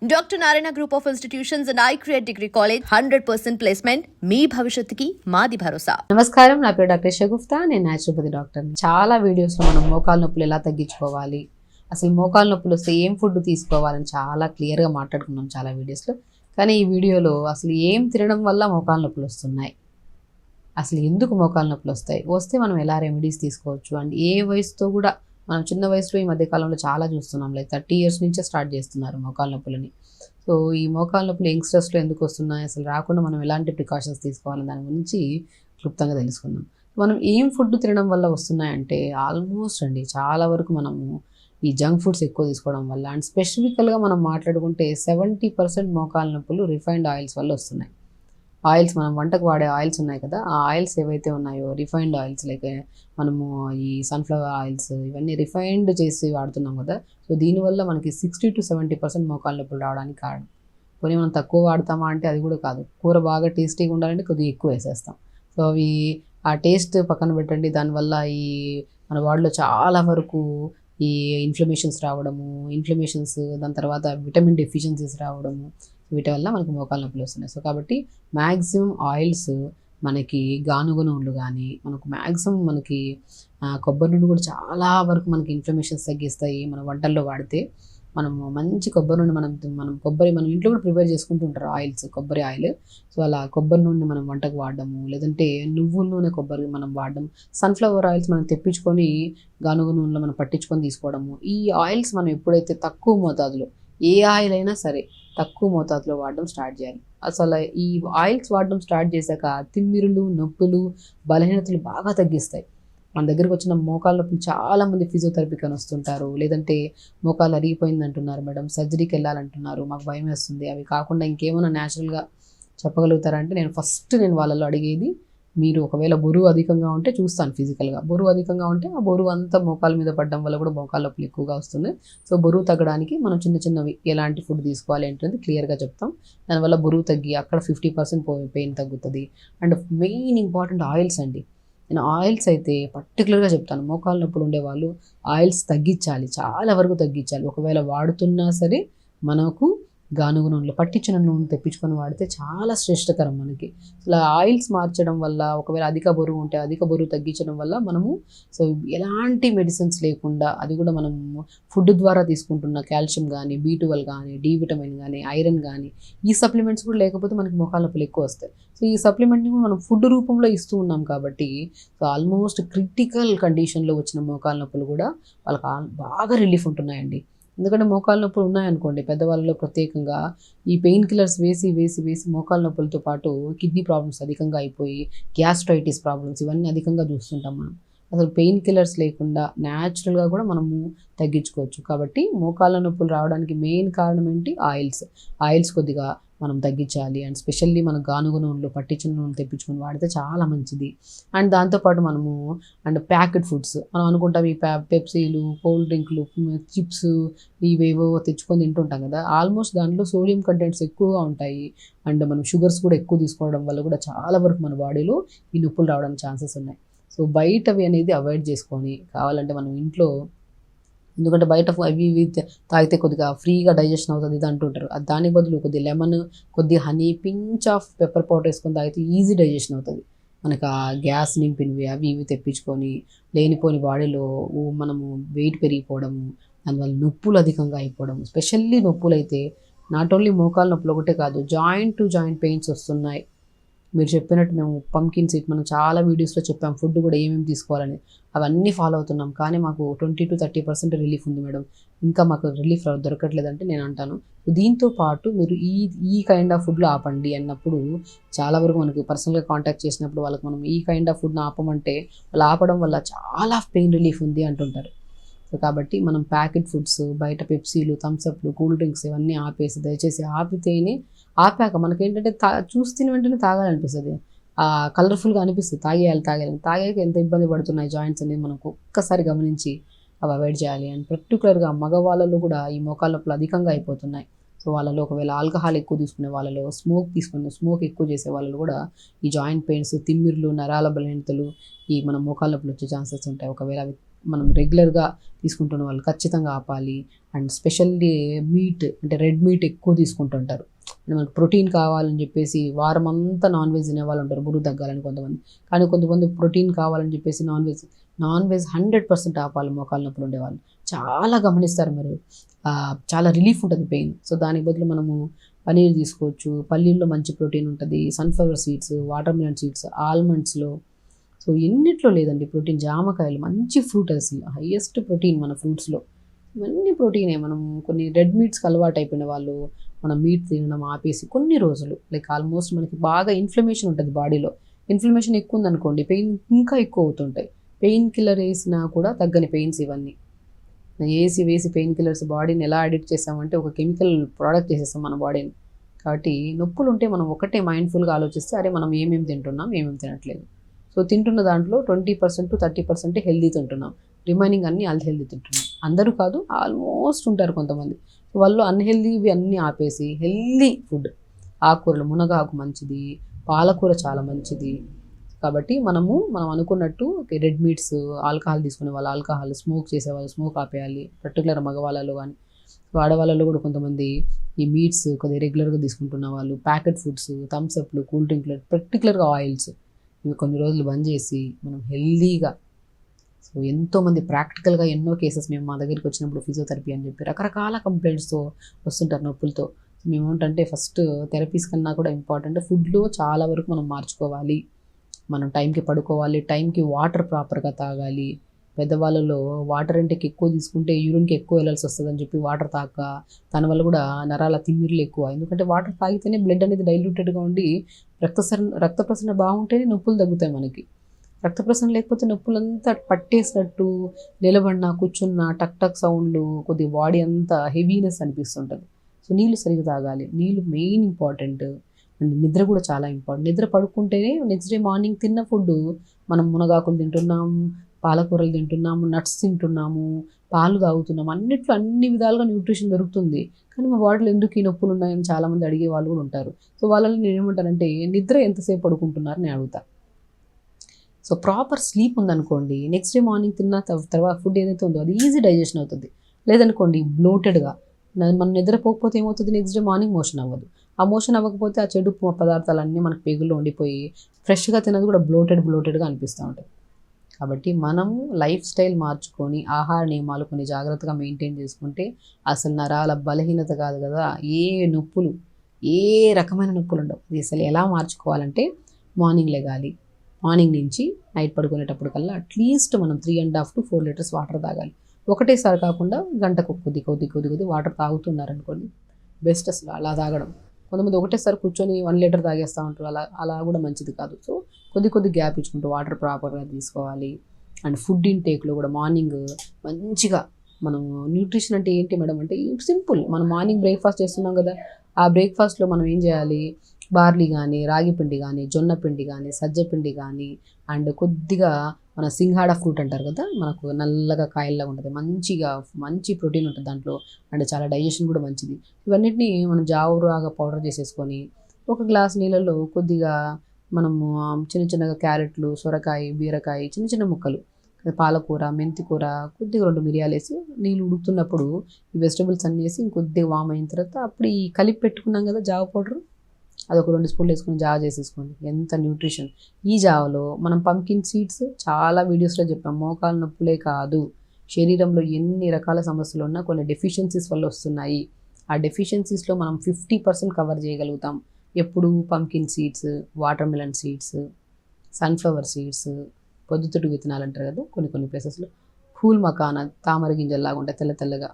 Dr. Narayana Group of Institutions and I Create Degree College 100% placement మీ భవిష్యత్తుకి మాది భరోసా. నమస్కారం, నా పేరు డాక్టర్ షగుఫ్తా. నేను న్యాచురోపతి డాక్టర్. చాలా వీడియోస్లో మనం మోకాలు నొప్పులు ఎలా తగ్గించుకోవాలి, అసలు మోకాలు నొప్పులు వస్తే ఏం ఫుడ్ తీసుకోవాలని చాలా క్లియర్గా మాట్లాడుకున్నాం చాలా వీడియోస్లో. కానీ ఈ వీడియోలో అసలు ఏం తినడం వల్ల మోకాలు నొప్పులు వస్తున్నాయి, అసలు ఎందుకు మోకాలు నొప్పులు వస్తే మనం ఎలా రెమెడీస్ తీసుకోవచ్చు, అండ్ ఏ వయసుతో కూడా మనం చిన్న వయసులో ఈ మధ్యకాలంలో చాలా చూస్తున్నాం, లైక్ 30 years నుంచే స్టార్ట్ చేస్తున్నారు మోకాలు నొప్పులని. సో ఈ మోకాలు నొప్పులు యంగ్స్టర్స్లో ఎందుకు వస్తున్నాయి, అసలు రాకుండా మనం ఎలాంటి ప్రికాషన్స్ తీసుకోవాలని దాని గురించి క్లుప్తంగా తెలుసుకుందాం. మనం ఏం ఫుడ్ తినడం వల్ల వస్తున్నాయంటే ఆల్మోస్ట్ అండి చాలా వరకు మనము ఈ జంక్ ఫుడ్స్ ఎక్కువ తీసుకోవడం వల్ల, అండ్ స్పెసిఫికల్గా మనం మాట్లాడుకుంటే 70% మోకాలు నొప్పులు రిఫైన్డ్ ఆయిల్స్ వల్ల వస్తున్నాయి. ఆయిల్స్, మనం వంటకు వాడే ఆయిల్స్ ఉన్నాయి కదా, ఆ ఆయిల్స్ ఏవైతే ఉన్నాయో రిఫైన్డ్ ఆయిల్స్, లైక్ మనము ఈ సన్ఫ్లవర్ ఆయిల్స్ ఇవన్నీ రిఫైన్డ్ చేసి వాడుతున్నాం కదా. సో దీనివల్ల మనకి 60 to 70% మోకాలు నొప్పులు రావడానికి కారణం. కొన్ని మనం తక్కువ వాడతామా అంటే అది కూడా కాదు, కూర బాగా టేస్టీగా ఉండాలంటే కొద్దిగా ఎక్కువ వేసేస్తాం. సో అవి ఆ టేస్ట్ పక్కన పెట్టండి, దానివల్ల ఈ మన బాడీలో చాలా వరకు ఈ ఇన్ఫ్లమేషన్స్ రావడము, దాని తర్వాత విటమిన్ డెఫిషియన్సీస్ రావడము, వీటి వల్ల మనకి మోకాలు నొప్పులు వస్తున్నాయి. సో కాబట్టి మ్యాక్సిమం ఆయిల్స్, మనకి గానుగ నూనెలు కానీ, మనకి కొబ్బరి నూనె కూడా చాలా వరకు మనకి ఇన్ఫ్లమేషన్స్ తగ్గిస్తాయి. మన వంటల్లో వాడితే మనము మంచి కొబ్బరి నూనె మనం ఇంట్లో కూడా ప్రిపేర్ చేసుకుంటుంటారు ఆయిల్స్, కొబ్బరి ఆయిల్. సో అలా కొబ్బరి నూనె మనం వంటకు వాడడము, లేదంటే నువ్వుల నూనె కొబ్బరి మనం వాడడం, సన్ఫ్లవర్ ఆయిల్స్ మనం తెప్పించుకొని గానుగ నూనెలో మనం పట్టించుకొని తీసుకోవడము. ఈ ఆయిల్స్ మనం ఎప్పుడైతే తక్కువ మోతాదులో, ఏ ఆయిల్ అయినా సరే తక్కువ మోతాదులో వాడడం స్టార్ట్ చేయాలి. అసలు ఈ ఆయిల్స్ వాడడం స్టార్ట్ చేశాక తిమ్మిరులు, నొప్పులు, బలహీనతలు బాగా తగ్గిస్తాయి. మన దగ్గరకు వచ్చిన మోకాళ్ళ నొప్పులు చాలామంది ఫిజియోథెరపీకి అని వస్తుంటారు, లేదంటే మోకాలు అరిగిపోయింది అంటున్నారు, మేడం సర్జరీకి వెళ్ళాలంటున్నారు, మాకు భయం వేస్తుంది. అవి కాకుండా ఇంకేమైనా న్యాచురల్గా చెప్పగలుగుతారంటే నేను వాళ్ళలో అడిగేది, మీరు ఒకవేళ బరువు అధికంగా ఉంటే చూస్తాను ఫిజికల్గా, బరువు అధికంగా ఉంటే ఆ బరువు అంతా మోకాల మీద పడడం వల్ల కూడా మోకాళ్ళ నొప్పులు ఎక్కువగా వస్తుంది. సో బరువు తగ్గడానికి మనం చిన్నవి ఎలాంటి ఫుడ్ తీసుకోవాలి ఏంటంటే క్లియర్గా చెప్తాం. దానివల్ల బరువు తగ్గి అక్కడ 50% పెయిన్ తగ్గుతుంది. అండ్ మెయిన్ ఇంపార్టెంట్ ఆయిల్స్ అండి. నేను ఆయిల్స్ అయితే పర్టికులర్గా చెప్తాను, మోకాళ్ళ నొప్పులు ఉండేవాళ్ళు ఆయిల్స్ తగ్గించాలి, చాలా వరకు తగ్గించాలి. ఒకవేళ వాడుతున్నా సరే మనకు గానుగ నూనెలో పట్టించిన నూనె తెప్పించుకొని వాడితే చాలా శ్రేష్టకరం మనకి. ఇలా ఆయిల్స్ మార్చడం వల్ల, ఒకవేళ అధిక బరువు ఉంటే అధిక బరువు తగ్గించడం వల్ల మనము సో ఎలాంటి మెడిసిన్స్ లేకుండా, అది కూడా మనము ఫుడ్ ద్వారా తీసుకుంటున్న కాల్షియం కానీ, B12 కానీ, D విటమిన్ కానీ, ఐరన్ కానీ, ఈ సప్లిమెంట్స్ కూడా లేకపోతే మనకి మోకాళ్ళ నొప్పులు ఎక్కువ వస్తాయి. సో ఈ సప్లిమెంట్ని కూడా మనం ఫుడ్ రూపంలో ఇస్తూ ఉన్నాం కాబట్టి, సో ఆల్మోస్ట్ క్రిటికల్ కండిషన్లో వచ్చిన మోకాళ్ళ నొప్పులు కూడా వాళ్ళకి బాగా రిలీఫ్ ఉంటున్నాయండి. ఎందుకంటే మోకాళ్ళ నొప్పులు ఉన్నాయనుకోండి, పెద్దవాళ్ళలో ప్రత్యేకంగా ఈ పెయిన్ కిల్లర్స్ వేసి మోకాళ్ళ నొప్పులతో పాటు కిడ్నీ ప్రాబ్లమ్స్ అధికంగా అయిపోయి, గ్యాస్ట్రైటిస్ ప్రాబ్లమ్స్ ఇవన్నీ అధికంగా చూస్తుంటాం మనం. అసలు పెయిన్ కిల్లర్స్ లేకుండా న్యాచురల్గా కూడా మనము తగ్గించుకోవచ్చు. కాబట్టి మోకాళ్ళ నొప్పులు రావడానికి మెయిన్ కారణం ఏంటి? ఆయిల్స్ కొద్దిగా మనం తగ్గించాలి. అండ్ స్పెషల్లీ మన గానుగ నూనెలో పట్టించిన నూనె తెప్పించుకొని వాడితే చాలా మంచిది. అండ్ దాంతోపాటు మనము ప్యాకెట్ ఫుడ్స్ మనం అనుకుంటాం, ఈ పెప్సీలు, కోల్డ్ డ్రింక్లు, చిప్స్ ఇవేవో తెచ్చుకొని తింటుంటాం కదా, ఆల్మోస్ట్ దాంట్లో సోడియం కంటెంట్స్ ఎక్కువగా ఉంటాయి. అండ్ మనం షుగర్స్ కూడా ఎక్కువ తీసుకోవడం వల్ల కూడా చాలా వరకు మన బాడీలో ఈ నొప్పులు రావడానికి ఛాన్సెస్ ఉన్నాయి. సో బయటవి అనేది అవాయిడ్ చేసుకొని, కావాలంటే మనం ఇంట్లో, ఎందుకంటే బయట అవి ఇవి తాగితే కొద్దిగా ఫ్రీగా డైజెషన్ అవుతుంది ఇది అంటుంటారు, దాని బదులు కొద్దిగా లెమన్, కొద్దిగా honey, pinch of pepper powder వేసుకొని తాగితే ఈజీ డైజెషన్ అవుతుంది. మనకు ఆ గ్యాస్ నింపినవి అవి ఇవి తెప్పించుకొని లేనిపోని బాడీలో మనము వెయిట్ పెరిగిపోవడము, దానివల్ల నొప్పులు అధికంగా అయిపోవడం, స్పెషల్లీ నొప్పులు అయితే నాట్ ఓన్లీ మోకాలు నొప్పులు ఒకటే కాదు, జాయింట్ టు జాయింట్ పెయిన్స్ వస్తున్నాయి. మీరు చెప్పినట్టు మేము పంకిన్ సీడ్ మనం చాలా వీడియోస్లో చెప్పాం, ఫుడ్ కూడా ఏమేమి తీసుకోవాలని, అవన్నీ ఫాలో అవుతున్నాం. కానీ మాకు 20 to 30% రిలీఫ్ ఉంది మేడం, ఇంకా మాకు రిలీఫ్ దొరకట్లేదంటే నేను అంటాను, దీంతో పాటు మీరు ఈ కైండ్ ఆఫ్ ఫుడ్లో ఆపండి అన్నప్పుడు, చాలా వరకు మనకి పర్సనల్గా కాంటాక్ట్ చేసినప్పుడు వాళ్ళకి మనం ఈ కైండ్ ఆఫ్ ఫుడ్ని ఆపమంటే వాళ్ళు ఆపడం వల్ల చాలా పెయిన్ రిలీఫ్ ఉంది అంటుంటారు. సో కాబట్టి మనం ప్యాకెట్ ఫుడ్స్, బయట పెప్సీలు, థమ్స్అప్లు, కూల్ డ్రింక్స్ ఇవన్నీ ఆపేసి, దయచేసి ఆపితేనే, ఆపాక మనకేంటంటే చూస్తున్న వెంటనే తాగాలనిపిస్తుంది, కలర్ఫుల్గా అనిపిస్తుంది, తాగాక ఎంత ఇబ్బంది పడుతున్నాయి జాయింట్స్ అనేది మనకు ఒక్కసారి గమనించి అవి అవాయిడ్ చేయాలి. అండ్ పర్టికులర్గా మగవాళ్ళలో కూడా ఈ మోకాళ్ళ నొప్పులు అధికంగా అయిపోతున్నాయి. సో వాళ్ళలో ఒకవేళ ఆల్కహాల్ ఎక్కువ తీసుకునే వాళ్ళలో, స్మోక్ ఎక్కువ చేసే వాళ్ళలో కూడా ఈ జాయింట్ పెయిన్స్, తిమ్మిర్లు, నరాల బలహీనతలు, ఈ మన మోకాళ్ళ నొప్పులు వచ్చే ఛాన్సెస్ ఉంటాయి. ఒకవేళ అవి మనం రెగ్యులర్గా తీసుకుంటున్న వాళ్ళు ఖచ్చితంగా ఆపాలి. అండ్ స్పెషల్లీ మీట్ అంటే రెడ్ మీట్ ఎక్కువ తీసుకుంటుంటారు. అంటే మనకు ప్రోటీన్ కావాలని చెప్పేసి వారం అంతా నాన్ వెజ్ తినే వాళ్ళు ఉంటారు, బరువు తగ్గాలని కొంతమంది. కానీ కొంతమంది ప్రోటీన్ కావాలని చెప్పేసి నాన్ వెజ్ 100% ఆపాలి మోకాలు నొప్పులు ఉండేవాళ్ళు. చాలా గమనిస్తారు మీరు, చాలా రిలీఫ్ ఉంటుంది పెయిన్. సో దానికి బదులు మనము పనీర్ తీసుకోవచ్చు. పల్లీల్లో మంచి ప్రోటీన్ ఉంటుంది, sunflower seeds, watermelon seeds, ఆల్మండ్స్లో. సో ఎన్నిట్లో లేదండి ప్రోటీన్. జామకాయలు మంచి ఫ్రూట్, అసలు హైయెస్ట్ ప్రోటీన్ మన ఫ్రూట్స్లో. ఇవన్నీ ప్రోటీనే. మనం కొన్ని రెడ్ మీట్స్కి అలవాటు అయిపోయిన వాళ్ళు మనం మీట్ తినడం ఆపేసి కొన్ని రోజులు, లైక్ ఆల్మోస్ట్ మనకి బాగా ఇన్ఫ్లమేషన్ ఉంటుంది బాడీలో. ఇన్ఫ్లమేషన్ ఎక్కువ ఉందనుకోండి పెయిన్ ఇంకా ఎక్కువ అవుతుంటాయి. పెయిన్ కిల్లర్ వేసినా కూడా తగ్గని పెయిన్స్ ఇవన్నీ. వేసి పెయిన్ కిల్లర్స్ బాడీని ఎలా అడిక్ట్ చేస్తామంటే ఒక కెమికల్ ప్రోడక్ట్ చేసేస్తాం మన బాడీని. కాబట్టి నొప్పులు ఉంటే మనం ఒకటే మైండ్ఫుల్గా ఆలోచిస్తే అరే మనం ఏమేమి తింటున్నాం, ఏమేమి తినట్లేదు. సో తింటున్న దాంట్లో 20% to 30% హెల్దీ తింటున్నాం, రిమైనింగ్ అన్నీ అన్హెల్దీ తింటున్నాం. అందరూ కాదు, ఆల్మోస్ట్ ఉంటారు కొంతమంది. వాళ్ళు అన్హెల్దీవి అన్నీ ఆపేసి హెల్దీ ఫుడ్, ఆకుకూరలు, మునగాకు మంచిది, పాలకూర చాలా మంచిది. కాబట్టి మనం అనుకున్నట్టు రెడ్ మీట్స్, ఆల్కహాల్ తీసుకునే వాళ్ళు ఆల్కహాల్, స్మోక్ చేసేవాళ్ళు స్మోక్ ఆపేయాలి, పర్టికులర్ మగవాళ్ళలో కానీ. ఆడవాళ్ళలో కూడా కొంతమంది ఈ మీట్స్ కొద్దిగా రెగ్యులర్గా తీసుకుంటున్న వాళ్ళు, ప్యాకెట్ ఫుడ్స్, థమ్స్అప్లు, కూల్ డ్రింక్లు, పర్టికులర్గా ఆయిల్స్, ఇవి కొన్ని రోజులు బంద్ చేసి మనం హెల్దీగా. సో ఎంతోమంది ప్రాక్టికల్గా ఎన్నో కేసెస్ మేము మా దగ్గరికి వచ్చినప్పుడు ఫిజియోథెరపీ అని చెప్పి రకరకాల కంప్లైంట్స్తో వస్తుంటారు నొప్పులతో. మేము ఏంటంటే ఫస్ట్ థెరపీస్ కన్నా కూడా ఇంపార్టెంట్ ఫుడ్లో చాలా వరకు మనం మార్చుకోవాలి. మనం టైంకి పడుకోవాలి, టైంకి వాటర్ ప్రాపర్గా తాగాలి. పెద్దవాళ్ళలో వాటర్ ఇంటేక్ ఎక్కువ తీసుకుంటే యూరిన్కి ఎక్కువ వెళ్ళాల్సి వస్తుందని చెప్పి వాటర్ తాక, దానివల్ల కూడా నరాల తిమ్మిర్లు ఎక్కువ. ఎందుకంటే వాటర్ తాగితేనే బ్లడ్ అనేది డైల్యూటెడ్గా ఉండి రక్త ప్రసరణ బాగుంటేనే నొప్పులు తగ్గుతాయి మనకి. రక్త ప్రసరణ లేకపోతే నొప్పులంతా పట్టేసినట్టు, నిలబడినా కూర్చున్నా టక్ టక్ సౌండ్లు, కొద్దిగా బాడీ అంతా హెవీనెస్ అనిపిస్తుంటుంది. సో నీళ్ళు సరిగ్గా తాగాలి, నీళ్ళు మెయిన్ ఇంపార్టెంట్. అండ్ నిద్ర కూడా చాలా ఇంపార్టెంట్. నిద్ర పడుకుంటేనే నెక్స్ట్ డే మార్నింగ్ తిన్న ఫుడ్, మనం మునగాకులు తింటున్నాము, పాలకూరలు తింటున్నాము, నట్స్ తింటున్నాము, పాలు తాగుతున్నాము, అన్ని విధాలుగా న్యూట్రిషన్ దొరుకుతుంది. కానీ మా బాడీలో ఎందుకు ఈ నొప్పులు ఉన్నాయని చాలామంది అడిగే వాళ్ళు కూడా ఉంటారు. సో వాళ్ళని నేను ఏమంటానంటే నిద్ర ఎంతసేపు పడుకుంటున్నారు నేను అడుగుతా. సో ప్రాపర్ స్లీప్ ఉందనుకోండి, నెక్స్ట్ డే మార్నింగ్ తిన్న తర్వాత ఫుడ్ ఏదైతే ఉందో అది ఈజీ డైజెషన్ అవుతుంది. లేదనుకోండి బ్లోటెడ్గా మనం నిద్రపోకపోతే ఏమవుతుంది, నెక్స్ట్ డే మార్నింగ్ మోషన్ అవ్వదు. ఆ మోషన్ అవ్వకపోతే ఆ చెడు పదార్థాలన్నీ మనకు పేగుల్లో ఉండిపోయి ఫ్రెష్గా తినది కూడా బ్లోటెడ్గా అనిపిస్తూ ఉంటుంది. కాబట్టి మనము లైఫ్ స్టైల్ మార్చుకొని ఆహార నియమాలు కొన్ని జాగ్రత్తగా మెయింటైన్ చేసుకుంటే అసలు నరాల బలహీనత కాదు కదా, ఏ నొప్పులు, ఏ రకమైన నొప్పులు ఉండవు. ఇది అసలు ఎలా మార్చుకోవాలంటే మార్నింగ్ లెగాలి, మార్నింగ్ నుంచి నైట్ పడుకునేటప్పుడు కల్లా అట్లీస్ట్ మనం 3.5 to 4 లీటర్స్ వాటర్ తాగాలి. ఒకటేసారి కాకుండా గంటకు కొద్ది వాటర్ తాగుతున్నారనుకోండి బెస్ట్ అసలు అలా తాగడం. కొంతమంది ఒకటేసారి కూర్చొని 1 లీటర్ తాగేస్తూ ఉంటారు, అలా కూడా మంచిది కాదు. సో కొద్ది గ్యాప్ ఇచ్చుకుంటూ వాటర్ ప్రాపర్గా తీసుకోవాలి. అండ్ ఫుడ్ ఇంటేక్లో కూడా మార్నింగ్ మంచిగా మనం న్యూట్రిషన్ అంటే ఏంటి మేడం అంటే సింపుల్. మనం మార్నింగ్ బ్రేక్ఫాస్ట్ చేస్తున్నాం కదా, ఆ బ్రేక్ఫాస్ట్లో మనం ఏం చేయాలి, బార్లీ కానీ, రాగి పిండి కానీ, జొన్న పిండి కానీ, సజ్జ పిండి కానీ, అండ్ కొద్దిగా మన సింగాడ ఫ్రూట్ అంటారు కదా, మనకు నల్లగా కాయల్లాగా ఉంటుంది, మంచి ప్రోటీన్ ఉంటుంది దాంట్లో, అండ్ చాలా డైజెషన్ కూడా మంచిది. ఇవన్నిటిని మనం జావురాగా పౌడర్ చేసేసుకొని ఒక గ్లాస్ నీళ్ళలో కొద్దిగా మనము చిన్నగా క్యారెట్లు, సొరకాయ, బీరకాయ, చిన్న ముక్కలు, పాలకూర, మెంతికూర, కొద్దిగా 2 మిరియాలు వేసి నీళ్ళు ఉడుకుతున్నప్పుడు ఈ వెజిటబుల్స్ అన్నీ వేసి ఇంకొద్దిగా వామ్ అయిన తర్వాత అప్పుడు ఈ కలిపి పెట్టుకున్నాం కదా జావ పౌడర్, అదొక 2 స్పూన్లు వేసుకొని జావ చేసేసుకోండి. ఎంత న్యూట్రిషన్. ఈ జావలో మనం పంకిన్ సీడ్స్ చాలా వీడియోస్లో చెప్పాం, మోకాల నొప్పులే కాదు శరీరంలో ఎన్ని రకాల సమస్యలు ఉన్నా కొన్ని డెఫిషియన్సీస్ వల్ల వస్తున్నాయి. ఆ డెఫిషియన్సీస్లో మనం 50% కవర్ చేయగలుగుతాం. ఎప్పుడు pumpkin seeds, watermelon seeds, sunflower seeds, పొద్దుతిరుగు విత్తనాలు అంటారు కదా కొన్ని ప్లేసెస్లో, ఫూల్ మకానా, తామర గింజల్లాగా ఉంటాయి తెల్లగా,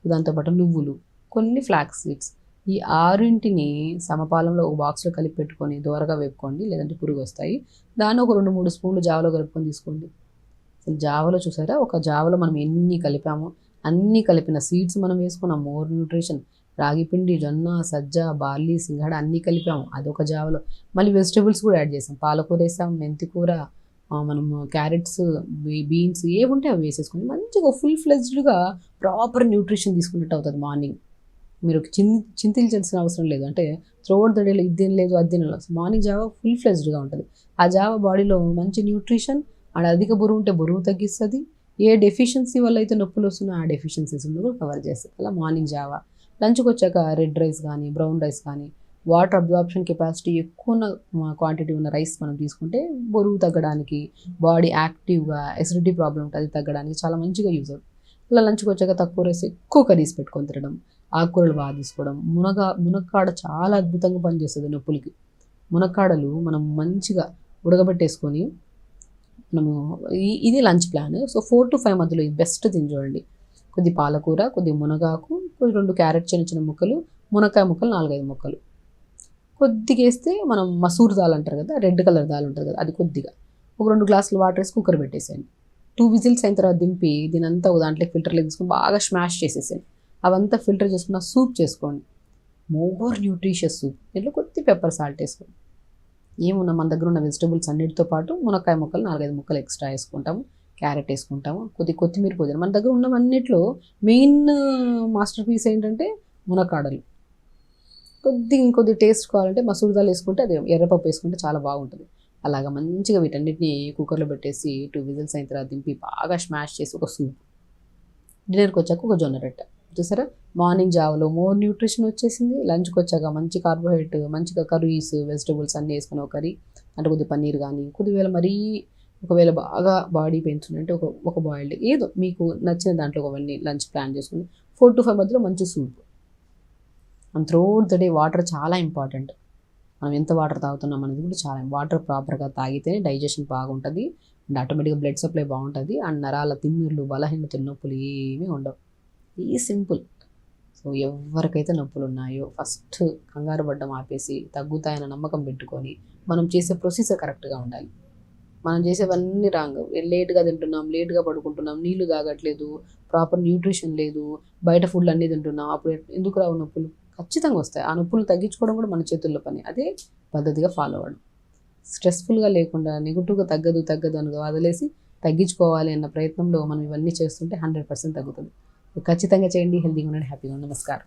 దాంతోపాటు నువ్వులు, కొన్ని ఫ్లాక్స్ సీడ్స్. ఈ 6 సమపాలంలో ఒక బాక్స్లో కలిపి పెట్టుకొని దోరగా వేపుకోండి, లేదంటే పురుగు వస్తాయి. దాన్ని ఒక 2-3 స్పూన్లు జావలో కలుపుకొని తీసుకోండి. అసలు జావలో చూసారా, ఒక జావలో మనం ఎన్ని కలిపామో అన్నీ కలిపిన సీడ్స్ మనం వేసుకున్నాం, మోర్ న్యూట్రిషన్. రాగి పిండి, జొన్న, సజ్జ, బార్లీ, సింగాడ అన్నీ కలిపాము అదొక జావలో. మళ్ళీ వెజిటేబుల్స్ కూడా యాడ్ చేసాం, పాలకూర వేసాం, మెంతికూర, మనము క్యారెట్స్, బీన్స్ ఏముంటే అవి వేసేసుకొని మంచిగా ఫుల్ ఫ్లెజ్డ్గా ప్రాపర్ న్యూట్రిషన్ తీసుకున్నట్టు అవుతుంది. మార్నింగ్ మీరు చింతించాల్సిన అవసరం లేదు, అంటే త్రూఅవుట్ ద డేలో ఇది తినలేదు అది తినలేదు. మార్నింగ్ జావా ఫుల్ ఫ్లెజ్డ్గా ఉంటుంది. ఆ జావా బాడీలో మంచి న్యూట్రిషన్ అండ్ అధిక బరువు ఉంటే బరువు తగ్గిస్తుంది, ఏ డెఫిషియన్సీ వల్ల అయితే నొప్పులు వస్తున్నాయో ఆ డెఫిషియన్సీస్ కూడా కవర్ చేస్తుంది. అలా మార్నింగ్ జావా, లంచ్కి వచ్చాక రెడ్ రైస్ కానీ బ్రౌన్ రైస్ కానీ వాటర్ అబ్జార్ప్షన్ కెపాసిటీ ఎక్కువ ఉన్న క్వాంటిటీ ఉన్న రైస్ మనం తీసుకుంటే బరువు తగ్గడానికి, బాడీ యాక్టివ్గా, ఎసిడిటీ ప్రాబ్లం ఉంటుంది తగ్గడానికి చాలా మంచిగా యూజ్ అవుతుంది. ఇలా లంచ్కి వచ్చాక తక్కువ రైస్ ఎక్కువ కర్రీస్ పెట్టుకొని తినడం, ఆకుకూరలు బాగా తీసుకోవడం. మునక్కాడ చాలా అద్భుతంగా పనిచేస్తుంది నొప్పులకి. మునక్కాడలు మనం మంచిగా ఉడకబెట్టేసుకొని మనము ఇది లంచ్ ప్లాన్. సో 4 to 5 మధ్యలో ఇది బెస్ట్ తిని చూడండి. కొద్ది పాలకూర, కొద్ది మునగాకు, కొద్ది 2 క్యారెట్ చిన్న చిన్న ముక్కలు, మునక్కాయ ముక్కలు 4-5 ముక్కలు కొద్దిగా వేస్తే, మనం మసూర్ దాల్ అంటారు కదా, రెడ్ కలర్ దాల్ ఉంటుంది కదా, అది కొద్దిగా ఒక 2 గ్లాసులు వాటర్ వేసి కుక్కర్ పెట్టేసేయండి. 2 విజిల్స్ అయిన తర్వాత దింపి దీనంతా ఒక దాంట్లోకి ఫిల్టర్లోకి తీసుకొని బాగా స్మాష్ చేసేసేయండి. అవంతా ఫిల్టర్ చేసుకున్న సూప్ చేసుకోండి. More nutritious soup. దీంట్లో కొద్ది పెప్పర్ సాల్ట్ వేసుకోండి. ఏమున్నా మన దగ్గర ఉన్న వెజిటబుల్స్ అన్నిటితో పాటు మునక్కాయ ముక్కలు 4-5 ముక్కలు ఎక్స్ట్రా వేసుకుంటాము, క్యారెట్ వేసుకుంటాము, కొద్ది కొత్తిమీర పుదీనా. మన దగ్గర ఉన్నవన్నిట్లో మెయిన్ మాస్టర్ పీస్ ఏంటంటే మునక్కాడలు. ఇంకొద్ది టేస్ట్ కావాలంటే మసూర్ దాల్ వేసుకుంటే, అది ఎర్రపప్పు వేసుకుంటే చాలా బాగుంటుంది. అలాగా మంచిగా వీటన్నిటిని కుక్కర్లో పెట్టేసి 2 విజిల్స్ అయిన తర్వాత దింపి బాగా స్మాష్ చేసి ఒక సూప్. డిన్నర్కి వచ్చాక ఒక జొన్న రొట్టె. చూసారా, మార్నింగ్ జావలో మోర్ న్యూట్రిషన్ వచ్చేసింది. లంచ్కి వచ్చాక మంచి కార్బోహైడ్రేట్, మంచిగా కర్రీస్, వెజిటబుల్స్ అన్నీ వేసుకుని ఒక కర్రీ, అంటే కొద్ది పన్నీర్ కానీ, కొద్దివేళ మరీ ఒకవేళ బాగా బాడీ పెయిన్స్ ఉందంటే ఒక బాయిల్డ్ ఏదో మీకు నచ్చిన దాంట్లో అవన్నీ లంచ్ ప్లాన్ చేసుకుని 4 to 5 మధ్యలో మంచి soup. And throughout the day water చాలా ఇంపార్టెంట్. మనం ఎంత వాటర్ తాగుతున్నాం అనేది కూడా చాలా. వాటర్ ప్రాపర్గా తాగితేనే డైజెషన్ బాగుంటుంది అండ్ ఆటోమేటిక్గా బ్లడ్ సప్లై బాగుంటుంది అండ్ నరాల తిమ్మిర్లు, బలహీనతలు, నొప్పులు ఏమీ ఉండవు. ఈ సింపుల్. సో ఎవరికైతే నొప్పులు ఉన్నాయో ఫస్ట్ కంగారు పడ్డం ఆపేసి తగ్గుతాయన్న నమ్మకం పెట్టుకొని మనం చేసే ప్రొసీజర్ కరెక్ట్గా ఉండాలి. మనం చేసేవన్నీ రాంగ్. లేట్గా తింటున్నాం, లేట్గా పడుకుంటున్నాం, నీళ్లు తాగట్లేదు, ప్రాపర్ న్యూట్రిషన్ లేదు, బయట ఫుడ్లు అన్నీ తింటున్నాం, అప్పుడు ఎందుకు రావు నొప్పులు? ఖచ్చితంగా వస్తాయి. ఆ నొప్పులు తగ్గించుకోవడం కూడా మన చేతుల్లో పని. అదే పద్ధతిగా ఫాలో అవ్వడం. స్ట్రెస్ఫుల్గా లేకుండా నెగిటివ్గా తగ్గదు అని వదిలేసి తగ్గించుకోవాలి అన్న ప్రయత్నంలో మనం ఇవన్నీ చేస్తుంటే 100% తగ్గుతుంది. ఖచ్చితంగా చేయండి. హెల్తీగా ఉండండి, హ్యాపీగా ఉండండి. నమస్కారం.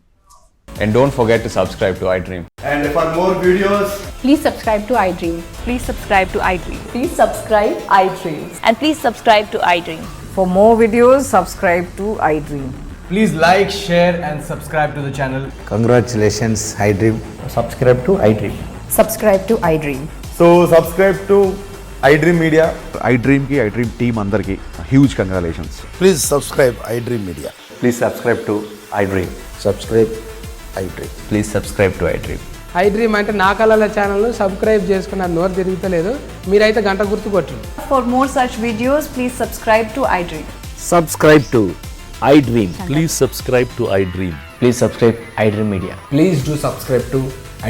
And don't forget to subscribe to iDream. And for more videos, Please subscribe to iDream. Please subscribe to iDream. Please subscribe iDream. And please subscribe to iDream. For more videos, subscribe to iDream. please like, share and subscribe to the channel. Congratulations, iDream. Subscribe to iDream. Subscribe to iDream. So subscribe to iDream Media. iDream team అందరికి huge congratulations. Please subscribe iDream Media. Please subscribe to iDream. Subscribe iDream. Please subscribe to iDream. iDream అంటే నా కళల ఛానల్ను subscribe చేసుకున్న నోరు తిరుగుతలేదు. మీరైతే గంట గుర్తు కొట్టండి. For more such videos, please subscribe to iDream. Subscribe to iDream. Please subscribe to iDream. Please subscribe iDream Media. Please do subscribe to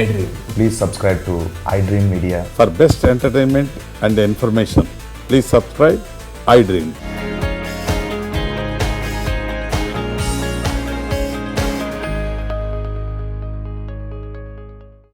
iDream. Please subscribe to iDream Media. For best entertainment and information, please subscribe iDream.